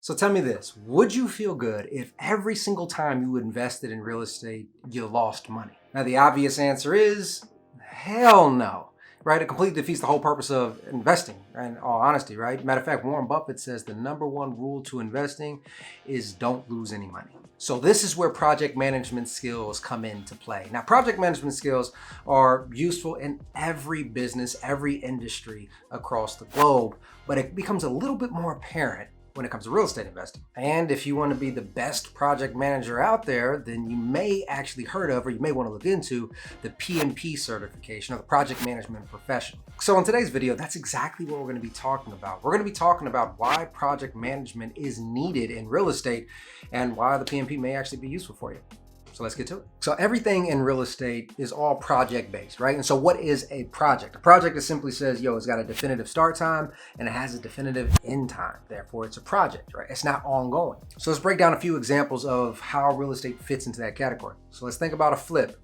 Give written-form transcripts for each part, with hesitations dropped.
So tell me this, would you feel good if every single time you invested in real estate, you lost money? Now, the obvious answer is hell no, right? It completely defeats the whole purpose of investing, in all honesty, right? Matter of fact, Warren Buffett says the number one rule to investing is don't lose any money. So this is where project management skills come into play. Now, project management skills are useful in every business, every industry across the globe, but it becomes a little bit more apparent when it comes to real estate investing. And if you want to be the best project manager out there, then you may actually heard of, or you may want to look into the PMP certification, or the project management professional. So in today's video, that's exactly what we're going to be talking about. We're going to be talking about why project management is needed in real estate and why the PMP may actually be useful for you. So let's get to it. So everything in real estate is all project based, right? And so what is a project? A project that simply says, yo, it's got a definitive start time and it has a definitive end time. Therefore, it's a project, right? It's not ongoing. So let's break down a few examples of how real estate fits into that category. So let's think about a flip.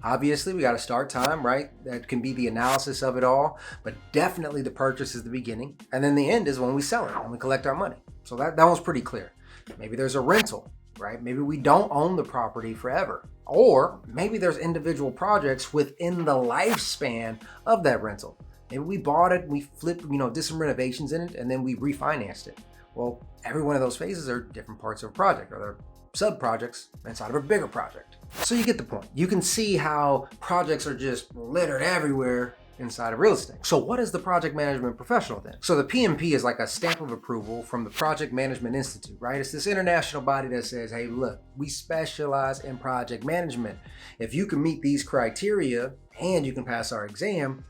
Obviously, we got a start time, right? That can be the analysis of it all, but definitely the purchase is the beginning. And then the end is when we sell it, when we collect our money. So that one's pretty clear. Maybe there's a rental. Right? Maybe we don't own the property forever. Or maybe there's individual projects within the lifespan of that rental. Maybe we bought it, we flipped, did some renovations in it, and then we refinanced it. Well, every one of those phases are different parts of a project, or they're sub-projects inside of a bigger project. So you get the point. You can see how projects are just littered everywhere inside of real estate. So what is the project management professional then? So the PMP is like a stamp of approval from the Project Management Institute, right? It's this international body that says, hey, look, we specialize in project management. If you can meet these criteria and you can pass our exam,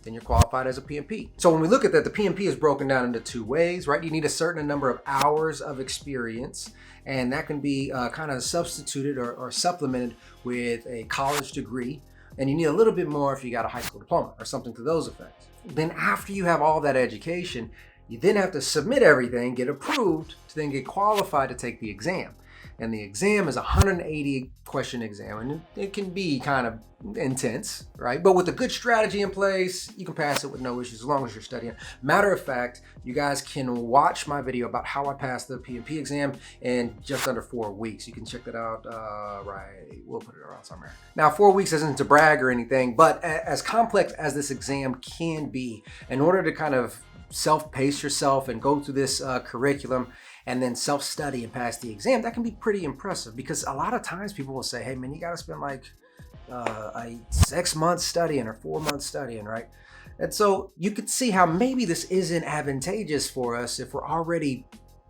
then you're qualified as a PMP. So when we look at that, the PMP is broken down into two ways, right? You need a certain number of hours of experience, and that can be kind of substituted or supplemented with a college degree. And you need a little bit more if you got a high school diploma or something to those effects. Then after you have all that education, you then have to submit everything, get approved, to then get qualified to take the exam. And the exam is a 180 question exam, and it can be kind of intense, right? But with a good strategy in place, you can pass it with no issues as long as you're studying. Matter of fact, you guys can watch my video about how I passed the PMP exam in just under 4 weeks. You can check that out, right? We'll put it around somewhere. Now, 4 weeks isn't to brag or anything, but as complex as this exam can be, in order to kind of self-pace yourself and go through this curriculum and then self-study and pass the exam, that can be pretty impressive, because a lot of times people will say, hey man, you gotta spend like 6 months studying or 4 months studying, right? And so you could see how maybe this isn't advantageous for us if we're already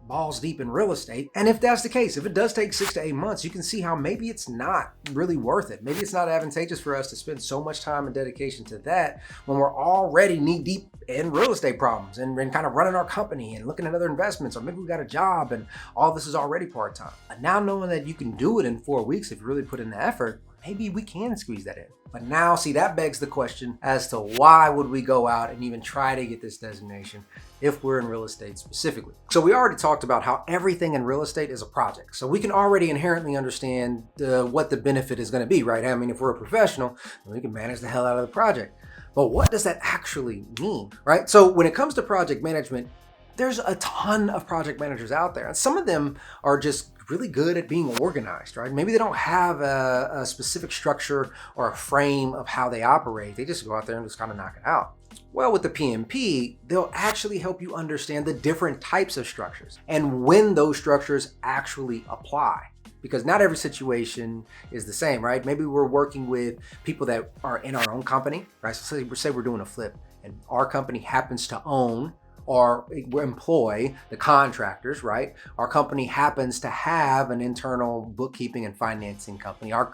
balls deep in real estate. And if that's the case, if it does take 6 to 8 months, you can see how maybe it's not really worth it. Maybe it's not advantageous for us to spend so much time and dedication to that when we're already knee deep in real estate problems and kind of running our company and looking at other investments, or maybe we got a job and all this is already part-time. But now knowing that you can do it in 4 weeks if you really put in the effort, maybe we can squeeze that in. But now, see, that begs the question as to why would we go out and even try to get this designation if we're in real estate specifically. So we already talked about how everything in real estate is a project. So we can already inherently understand what the benefit is going to be, right? I mean, if we're a professional, then we can manage the hell out of the project. But what does that actually mean, right? So when it comes to project management, there's a ton of project managers out there, and some of them are just really good at being organized, right? Maybe they don't have a specific structure or a frame of how they operate. They just go out there and just kind of knock it out. Well, with the PMP, they'll actually help you understand the different types of structures and when those structures actually apply. Because not every situation is the same, right? Maybe we're working with people that are in our own company, right? So say we're doing a flip and our company happens to own or employ the contractors, right? Our company happens to have an internal bookkeeping and financing company. Our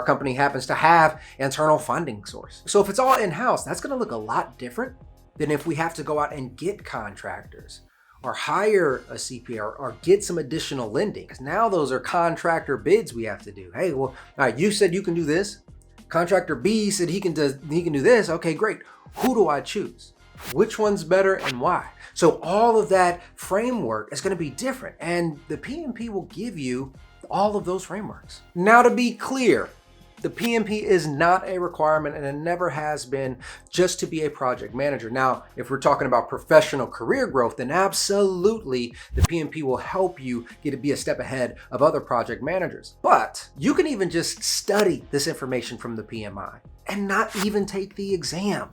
company happens to have internal funding source. So if it's all in-house, that's gonna look a lot different than if we have to go out and get contractors or hire a CPA or get some additional lending. Because now those are contractor bids we have to do. Hey, well, all right, you said you can do this. Contractor B said he can do this. Okay, great. Who do I choose? Which one's better and why? So all of that framework is going to be different, and the PMP will give you all of those frameworks. Now, to be clear, The PMP is not a requirement, and it never has been, just to be a project manager. Now, if we're talking about professional career growth, then absolutely the PMP will help you get to be a step ahead of other project managers. But you can even just study this information from the PMI and not even take the exam,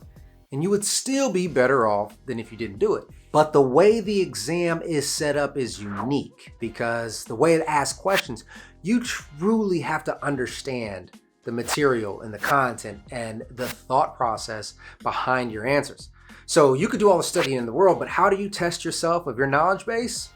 and you would still be better off than if you didn't do it. But the way the exam is set up is unique, because the way it asks questions, you truly have to understand the material and the content and the thought process behind your answers. So you could do all the studying in the world, but how do you test yourself of your knowledge base?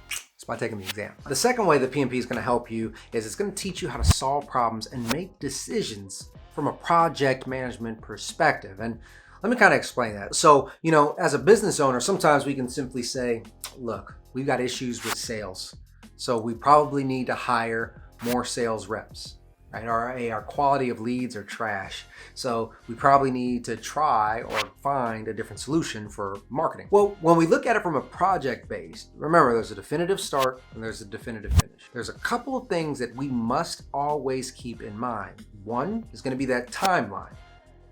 It's by taking the exam. The second way the PMP is going to help you is it's going to teach you how to solve problems and make decisions from a project management perspective. And let me kind of explain that. So, as a business owner, sometimes we can simply say, look, we've got issues with sales, so we probably need to hire more sales reps. Right? Our quality of leads are trash, so we probably need to try or find a different solution for marketing. Well, when we look at it from a project base, remember there's a definitive start and there's a definitive finish. There's a couple of things that we must always keep in mind. One is going to be that timeline.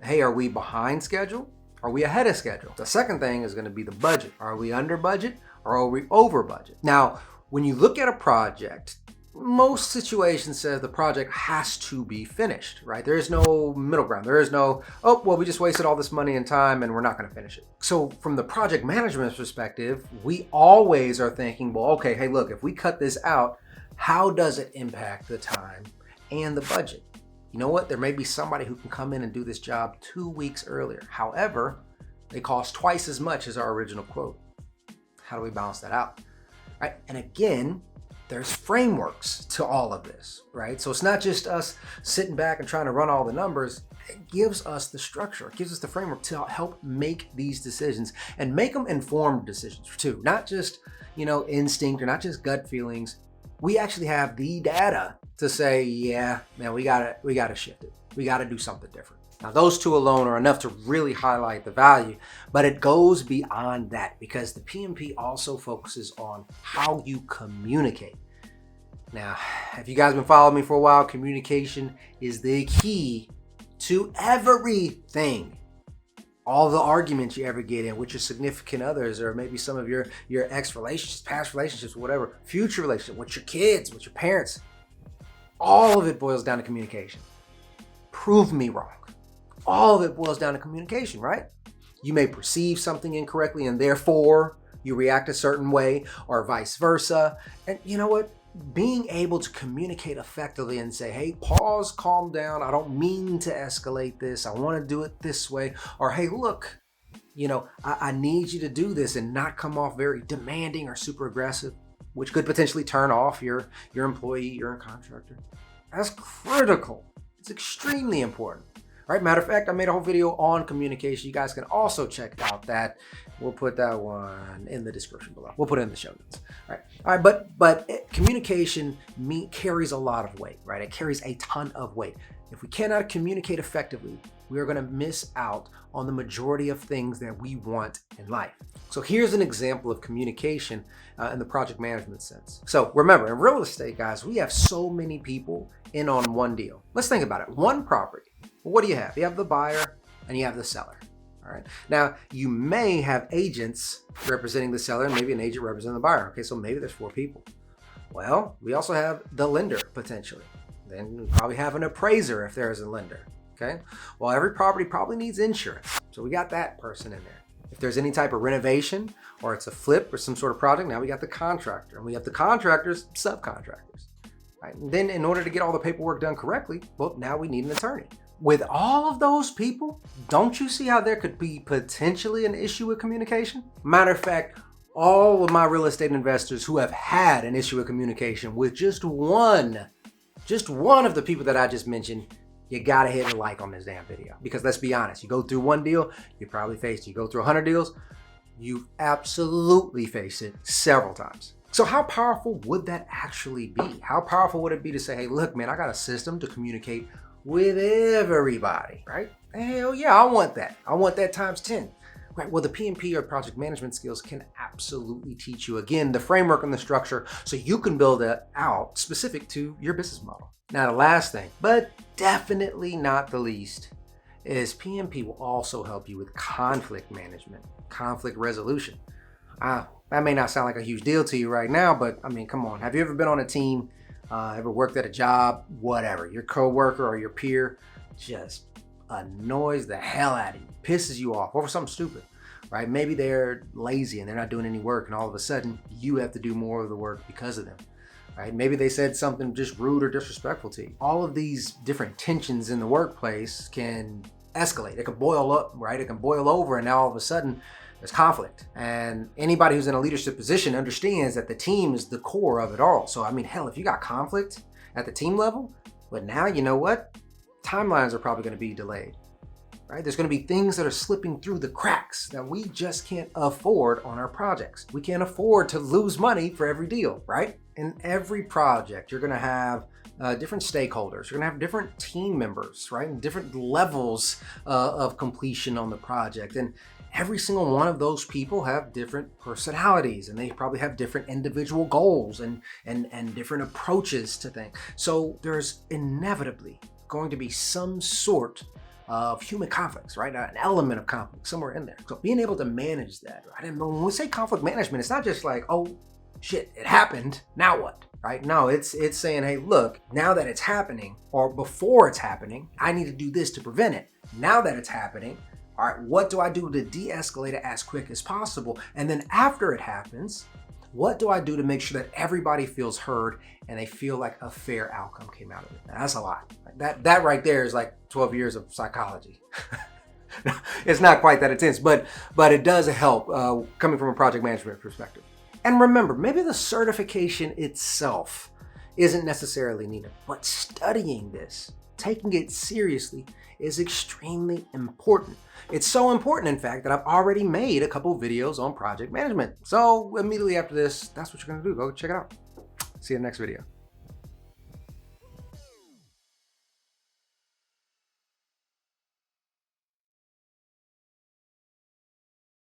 Hey, are we behind schedule? Are we ahead of schedule? The second thing is going to be the budget. Are we under budget or are we over budget? Now, when you look at a project, most situations says the project has to be finished, right? There is no middle ground. There is no, oh, well, we just wasted all this money and time and we're not going to finish it. So from the project management perspective, we always are thinking, well, okay, hey, look, if we cut this out, how does it impact the time and the budget? You know what? There may be somebody who can come in and do this job 2 weeks earlier. However, they cost twice as much as our original quote. How do we balance that out? Right? And again, there's frameworks to all of this, right? So it's not just us sitting back and trying to run all the numbers. It gives us the structure. It gives us the framework to help make these decisions and make them informed decisions too. Not just, instinct or not just gut feelings. We actually have the data to say, yeah, man, we gotta shift it. We gotta do something different. Now, those two alone are enough to really highlight the value, but it goes beyond that because the PMP also focuses on how you communicate. Now, if you guys have been following me for a while, communication is the key to everything. All the arguments you ever get in with your significant others, or maybe some of your ex-relationships, past relationships, whatever, future relationships, with your kids, with your parents, all of it boils down to communication. Prove me wrong. All of it boils down to communication, right? You may perceive something incorrectly and therefore you react a certain way, or vice versa. And you know what? Being able to communicate effectively and say, hey, pause, calm down. I don't mean to escalate this. I want to do it this way. Or, hey, look, I need you to do this, and not come off very demanding or super aggressive, which could potentially turn off your employee, your contractor. That's critical. It's extremely important. Right? Matter of fact, I made a whole video on communication. You guys can also check out that. We'll put that one in the description below. We'll put it in the show notes. All right. But communication carries a lot of weight, right? It carries a ton of weight. If we cannot communicate effectively, we are going to miss out on the majority of things that we want in life. So here's an example of communication in the project management sense. So remember, in real estate, guys, we have so many people in on one deal. Let's think about it. One property. Well, what do you have? You have the buyer and you have the seller. All right. Now, you may have agents representing the seller and maybe an agent representing the buyer. Okay, so maybe there's 4 people. Well, we also have the lender potentially. Then we probably have an appraiser if there is a lender. Okay. Well, every property probably needs insurance. So we got that person in there. If there's any type of renovation or it's a flip or some sort of project, now we got the contractor, and we have the contractors, subcontractors. Right? And then in order to get all the paperwork done correctly, well, now we need an attorney. With all of those people, don't you see how there could be potentially an issue with communication? Matter of fact, all of my real estate investors who have had an issue with communication with just one of the people that I just mentioned, you gotta hit a like on this damn video. Because let's be honest, you go through one deal, you probably faced it. You go through 100 deals, you absolutely face it several times. So how powerful would that actually be? How powerful would it be to say, hey, look, man, I got a system to communicate with everybody, right? Hell yeah, I want that. I want that times 10. Right, well, the PMP or project management skills can absolutely teach you, again, the framework and the structure so you can build it out specific to your business model. Now, the last thing, but definitely not the least, is PMP will also help you with conflict management, conflict resolution. That may not sound like a huge deal to you right now, but I mean, come on. Have you ever been on a team, ever worked at a job, whatever, your coworker or your peer just annoys the hell out of you, pisses you off over something stupid, right? Maybe they're lazy and they're not doing any work, and all of a sudden you have to do more of the work because of them, right? Maybe they said something just rude or disrespectful to you. All of these different tensions in the workplace can escalate. It can boil up, right? It can boil over, and now all of a sudden there's conflict. And anybody who's in a leadership position understands that the team is the core of it all. So I mean, hell, if you got conflict at the team level, but now you know what? Timelines are probably going to be delayed, right? There's going to be things that are slipping through the cracks that we just can't afford on our projects. We can't afford to lose money for every deal, right? In every project, you're going to have different stakeholders. You're going to have different team members, right? And different levels of completion on the project. And every single one of those people have different personalities, and they probably have different individual goals and different approaches to things. So there's inevitably going to be some sort of human conflicts, right? An element of conflict somewhere in there. So being able to manage that, right? And when we say conflict management, it's not just like, oh shit, it happened, now what? Right? No, it's saying, hey, look, now that it's happening, or before it's happening, I need to do this to prevent it. Now that it's happening, all right, what do I do to de-escalate it as quick as possible? And then after it happens, what do I do to make sure that everybody feels heard and they feel like a fair outcome came out of it? Now, that's a lot. That right there is like 12 years of psychology. It's not quite that intense, but it does help coming from a project management perspective. And remember, maybe the certification itself isn't necessarily needed, but studying this, taking it seriously, is extremely important. It's so important, in fact, that I've already made a couple videos on project management. So immediately after this, that's what you're gonna do. Go check it out. See you in the next video.